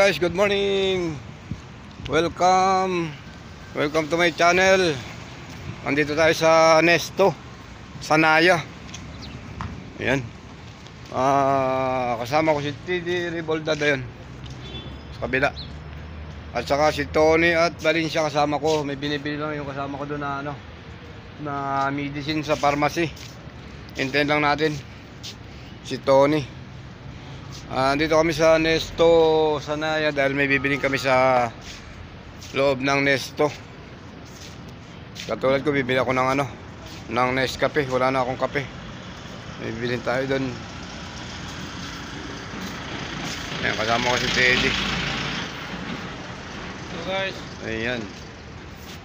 guys, good morning. Welcome to my channel. Andito tayo sa Nesto, Sanaya. Ayan. Kasama ko si TD Rebolda doon sa kabila. At saka si Tony at Valencia kasama ko. May binibili lang yung kasama ko doon na na medicine sa pharmacy. Hintayin lang natin si Tony. Dito kami sa Nesto Sanaya dahil may bibiling kami sa loob ng Nesto. Katulad ko, bibili ako ng ng Nescafe. Wala na akong kape. May bibilin tayo doon. Ayan, kasama ko si Teddy. So guys, ayan,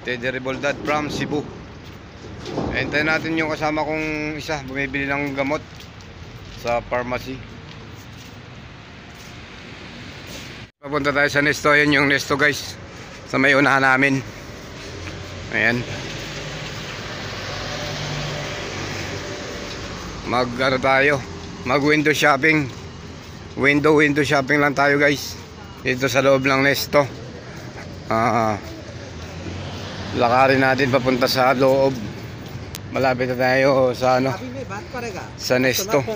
Teddy Rebolda from Cebu. Hintayin natin yung kasama kong isa, bumibili ng gamot sa pharmacy. Papunta tayo sa Nesto. Ayan yung Nesto guys, sa may unahan namin. Ayan, tayo, mag window shopping. Window shopping lang tayo guys, dito sa loob ng Nesto. Lakarin natin papunta sa loob. Malapit na tayo sa sa Nesto.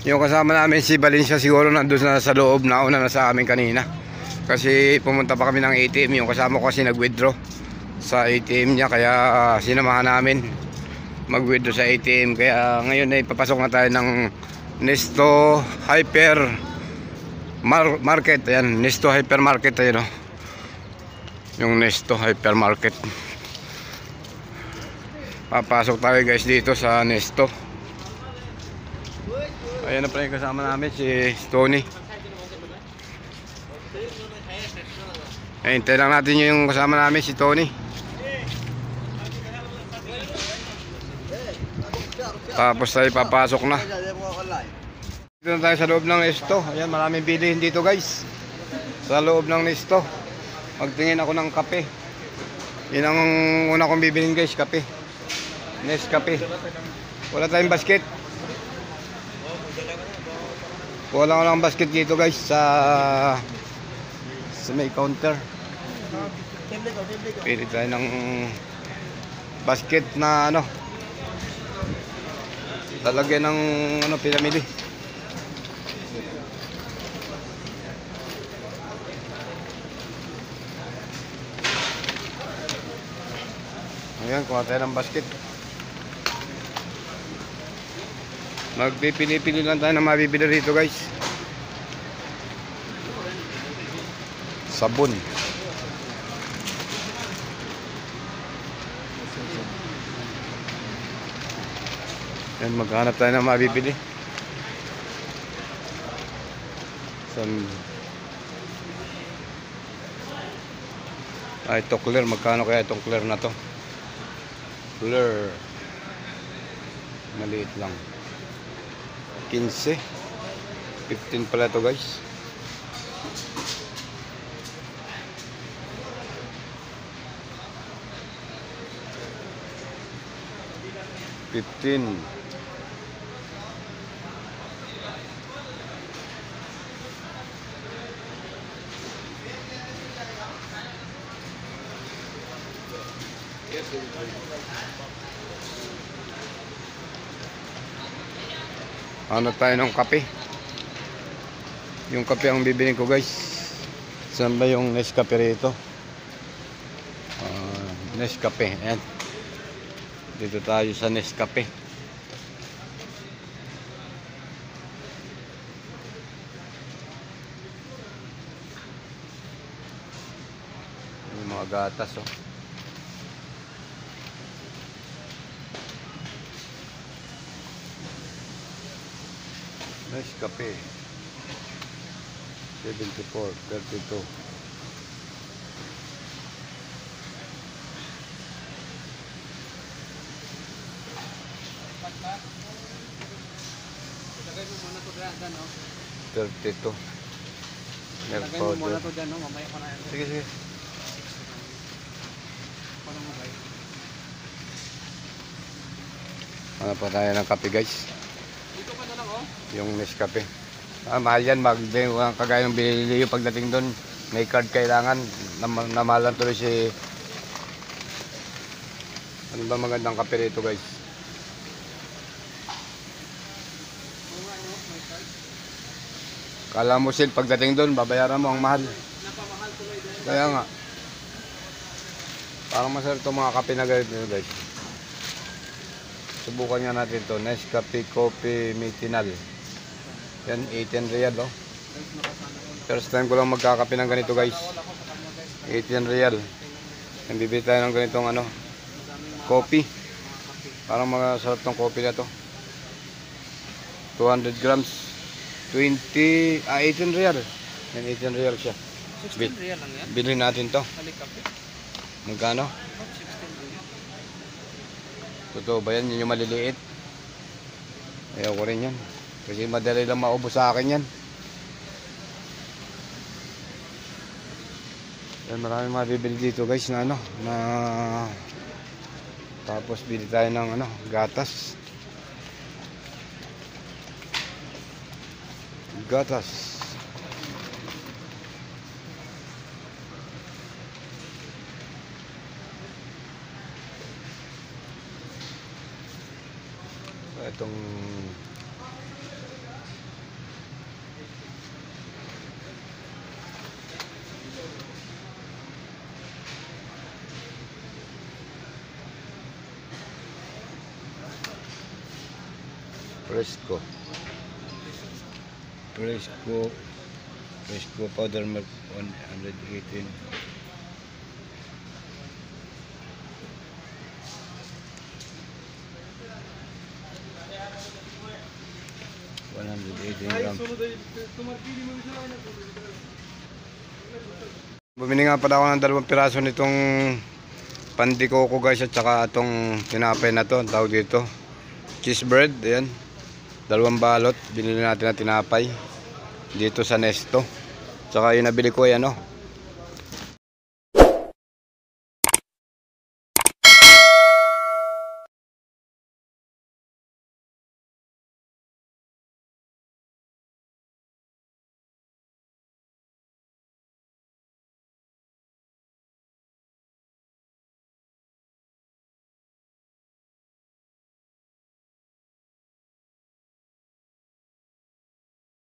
Yung kasama namin si Valencia siguro nandun na sa loob, nauna na sa amin kanina. Kasi pumunta pa kami ng ATM. Yung kasama ko kasi nag-withdraw sa ATM niya, kaya sinamahan namin mag-withdraw sa ATM. Kaya ngayon ay papasok na tayo ng Nesto Hyper Market. Ayan, Nesto Hyper Market. Ayan, yung Nesto Hyper Market. Papasok tayo guys dito sa Nesto. Ayan na pala yung kasama namin, si Tony. Hintayin lang natin yung kasama namin, si Tony. Tapos tayo papasok na. Dito na tayo sa loob ng Nesto. Ayan, maraming bilihin dito guys, sa loob ng Nesto. Magtingin ako ng kape. Yun ang una kong bibilhin guys, kape. Nescafe. Wala tayong basket. Wala ko lang basket dito guys, sa may counter. Pili tayo ng basket na lalagyan ng pinamili. Ayan, kuha tayo ng basket. Magpipili-pili lang tayo na mabibili rito guys. Sabon. Yan, maghanap tayo na mabibili. Ito clear. Magkano kaya itong clear na to? Clear. Maliit lang. 15. 15 pala ito guys. Ano tayo ng kape? Yung kape ang bibilin ko guys. Saan ba yung Nescafe rito? Nescafe. Ayan. Dito tayo sa Nescafe. Yung mga gatas Nescafe 74.32. ilagay mo muna to dyan, no? 32. Milk Ilagay mo muna powder. to dyan, no? Mamaya ko na yan. Sige. Paano mo ba? Ano pa tayo ng kape guys? Dito ka na lang oh. yung Nescafe. Mahal yan, kagaya ng binili yung pagdating doon, may card kailangan, namahalan tuloy si, ano ba magandang kape rito guys? Oo nga no, may card. Kala mo sale, pagdating doon, babayaran mo ang mahal. Napamahal tuloy doon. Kaya nga, parang masarap itong mga kape na ganito guys. Subukan nga natin ito, Nescafe Coffee Metinal. Yan, 18 real oh. Guys, nakasana ko. First time ko lang magkakape ng ganito guys. 18 real. Yan, bibili tayo ng ganitong ano, coffee. Parang masarap tong coffee na to. 200 grams. 18 real. Yan, 18 real siya. 16 real lang yan. Bilhin natin to. Halikape. Magkano? 16 real. Totoo ba yan? Yun yung maliliit. Ayaw ko rin yan. Kasi madali lang maubos sa akin yan. Yan, maraming mabibili dito guys na ano, na tapos bili tayo ng ano, gatas. Gatas. Itong Fresco powder milk 118. Bumili nga pala ako ng 2 piraso nitong pandikoko guys at saka itong tinapay na to, tawag dito cheese bread, ayan 2 balot, binili natin na tinapay dito sa Nesto. Tsaka yung nabili ko ay ano,